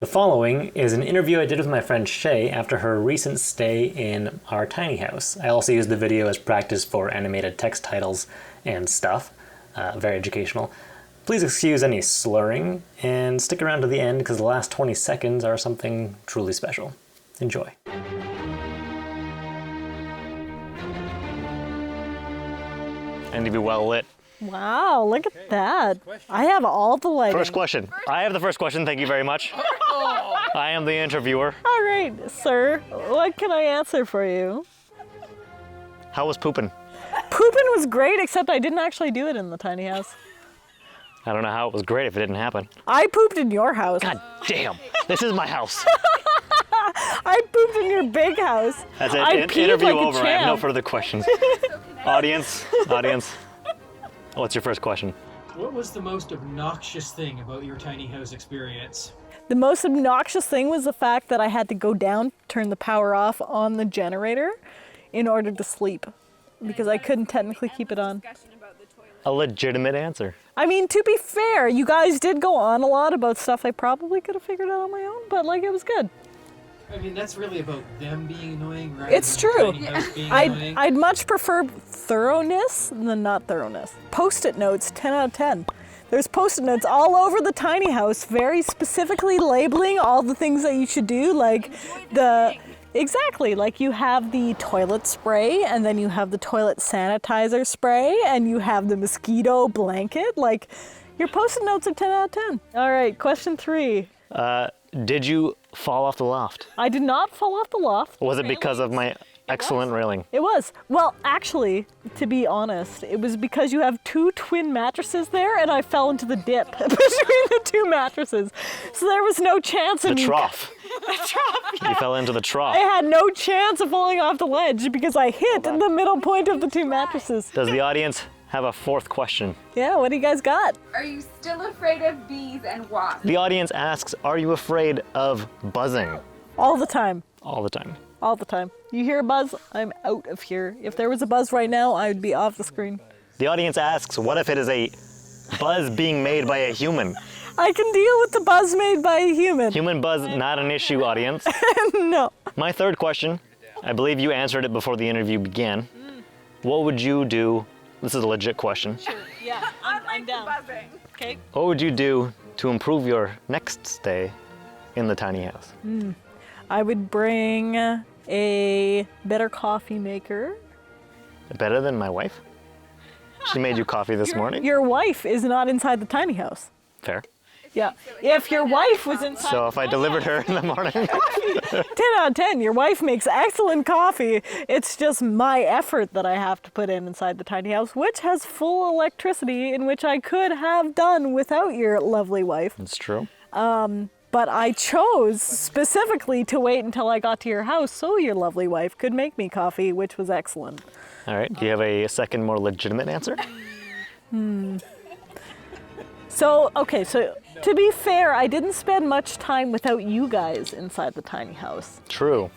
following is an interview I did with my friend Shay after her recent stay in our tiny house. I also used the video as practice for animated text titles and stuff. Very educational. Please excuse any slurring, and stick around to the end because the last 20 seconds are something truly special. Enjoy. And to be well lit. Wow, look at that. I have all the lighting. First question. I have the first question, thank you very much. I am the interviewer. All right, sir. What can I answer for you? How was pooping? Pooping was great, except I didn't actually do it in the tiny house. I don't know how it was great if it didn't happen. I pooped in your house. God damn, this is my house. I pooped in your big house. That's it, I interview peed like a over, I have no champ. further questions. Audience, what's your first question? What was the most obnoxious thing about your tiny house experience? The most obnoxious thing was the fact that I had to go down, turn the power off on the generator in order to sleep, because I couldn't technically keep it on. A legitimate answer. I mean, to be fair, you guys did go on a lot about stuff I probably could have figured out on my own, but like, it was good. I mean, that's really about them being annoying, right? It's true. Being annoying. I'd much prefer thoroughness than not thoroughness. Post-it notes, 10 out of 10. There's Post-it notes all over the tiny house, very specifically labeling all the things that you should do, like exactly, like you have the toilet spray, and then you have the toilet sanitizer spray, and you have the mosquito blanket. Like, your Post-it notes are 10 out of 10. All right, question 3. Did you fall off the loft? I did not fall off the loft. Was it because of my excellent railing? It was. Well, actually, to be honest, it was because you have 2 twin mattresses there, and I fell into the dip between the 2 mattresses. So there was no chance of The trough. The trough, yeah. You fell into the trough. I had no chance of falling off the ledge because I hit the middle point of the 2 mattresses. Does the audience have a fourth question? Yeah, what do you guys got? Are you still afraid of bees and wasps? The audience asks, are you afraid of buzzing? All the time. All the time. All the time. You hear a buzz, I'm out of here. If there was a buzz right now, I would be off the screen. The audience asks, what if it is a buzz being made by a human? I can deal with the buzz made by a human. Human buzz, not an issue, audience. No. My third question, I believe you answered it before the interview began. What would you do? This is a legit question. Sure, yeah, I'm down. Buzzing. Okay. What would you do to improve your next stay in the tiny house? I would bring a better coffee maker. Better than my wife? She made you coffee this morning? Your wife is not inside the tiny house. Fair. Yeah. If your wife was inside. So if I delivered her in the morning? 10 out of 10. Your wife makes excellent coffee. It's just my effort that I have to put inside the tiny house, which has full electricity, in which I could have done without your lovely wife. It's true. But I chose specifically to wait until I got to your house so your lovely wife could make me coffee, which was excellent. All right. Do you have a second, more legitimate answer? So, okay, so to be fair, I didn't spend much time without you guys inside the tiny house. True.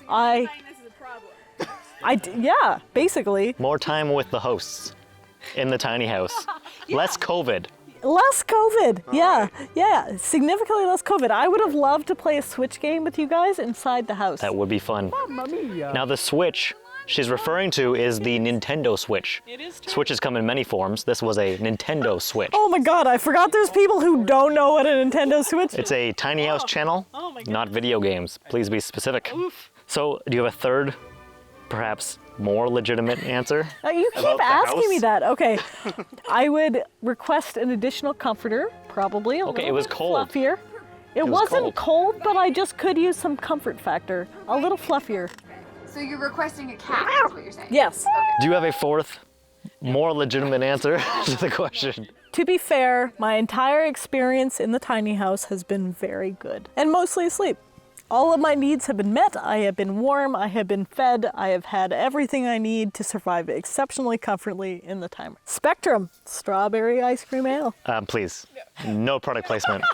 Yeah, basically. More time with the hosts in the tiny house. Less COVID. Less COVID, yeah, significantly less COVID. I would have loved to play a Switch game with you guys inside the house. That would be fun. Now the Switch she's referring to is the Nintendo Switch. It is true. Switches come in many forms. This was a Nintendo Switch. Oh my God, I forgot there's people who don't know what a Nintendo Switch is. It's a tiny house channel, not video games. Please be specific. Oof. So, do you have a third, perhaps more legitimate answer? You keep asking me that. Okay, I would request an additional comforter, probably a little it was bit cold. fluffier. It was wasn't cold, but I just could use some comfort factor, a little fluffier. So you're requesting a cat, is what you're saying? Yes. Do you have a fourth, more legitimate answer to the question? To be fair, my entire experience in the tiny house has been very good, and mostly asleep. All of my needs have been met. I have been warm, I have been fed, I have had everything I need to survive exceptionally comfortably in the timer. Spectrum, strawberry ice cream ale. Please, no product placement.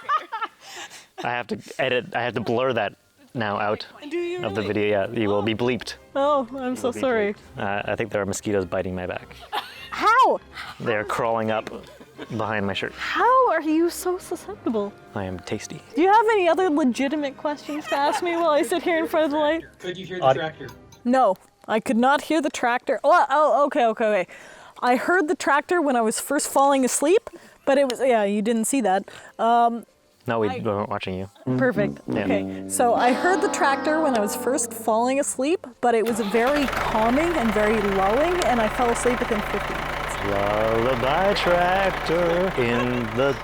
I have to edit, I have to blur that now out Do you of the video. Yeah, you will be bleeped. Oh, I'm so sorry. I think there are mosquitoes biting my back. How? They are crawling up behind my shirt. How are you so susceptible? I am tasty. Do you have any other legitimate questions to ask me while I sit here in front of the light? Could you hear the tractor? No, I could not hear the tractor. Okay. I heard the tractor when I was first falling asleep, but it was, yeah, you didn't see that. No, we weren't watching you. Perfect. Yeah. Okay. So I heard the tractor when I was first falling asleep, but it was very calming and very lulling, and I fell asleep within 50 minutes. Lullaby tractor in the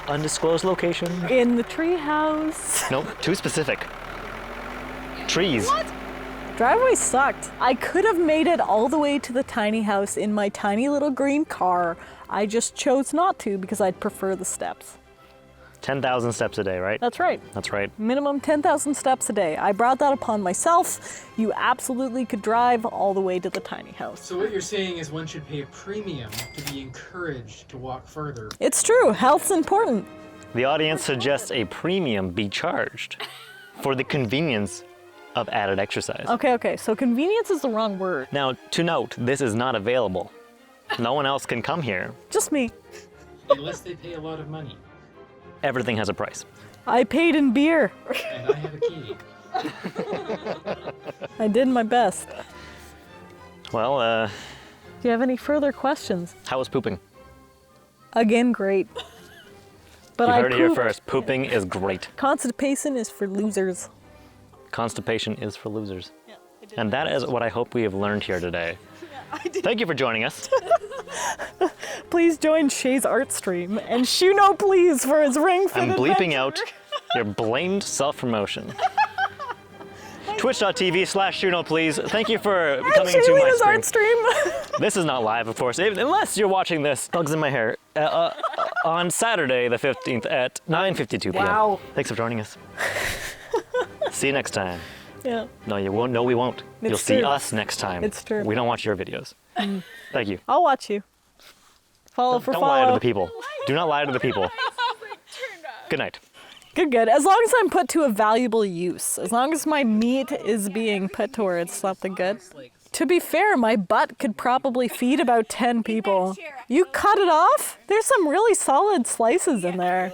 undisclosed location. In the treehouse. Nope, too specific. Trees. Driveway sucked. I could have made it all the way to the tiny house in my tiny little green car. I just chose not to because I'd prefer the steps. 10,000 steps a day, right? That's right. That's right. Minimum 10,000 steps a day. I brought that upon myself. You absolutely could drive all the way to the tiny house. So what you're saying is one should pay a premium to be encouraged to walk further. It's true. Health's important. The audience suggests a premium be charged for the convenience of added exercise. Okay. So convenience is the wrong word. Now, to note, this is not available. No one else can come here. Just me. Unless they pay a lot of money. Everything has a price. I paid in beer. And I have a key. I did my best. Well, Do you have any further questions? how was pooping? Again, great. But You I heard it here pooped. first. Pooping is great. Constipation is for losers. Constipation is for losers. And that is what I hope we have learned here today. Thank you for joining us. Please join Shay's art stream and Shuno please for his ring fit I'm bleeping adventure. out your blamed self-promotion. Twitch.tv/Shuno, please. Thank you for coming to my Shay's stream. art stream. This is not live, of course, unless you're watching this. Bugs in my hair. On Saturday, the 15th at 9:52 p.m. Wow. Thanks for joining us. See you next time. Yeah, No, you won't. No, we won't. You'll see true. us next time. It's true. We don't watch your videos. Thank you. I'll watch you. Follow for Don't follow. lie to the people. Do not lie to the people. Good night. Good. As long as I'm put to a valuable use. As long as my meat is being put towards something good. To be fair, my butt could probably feed about 10 people. You cut it off? There's some really solid slices in there.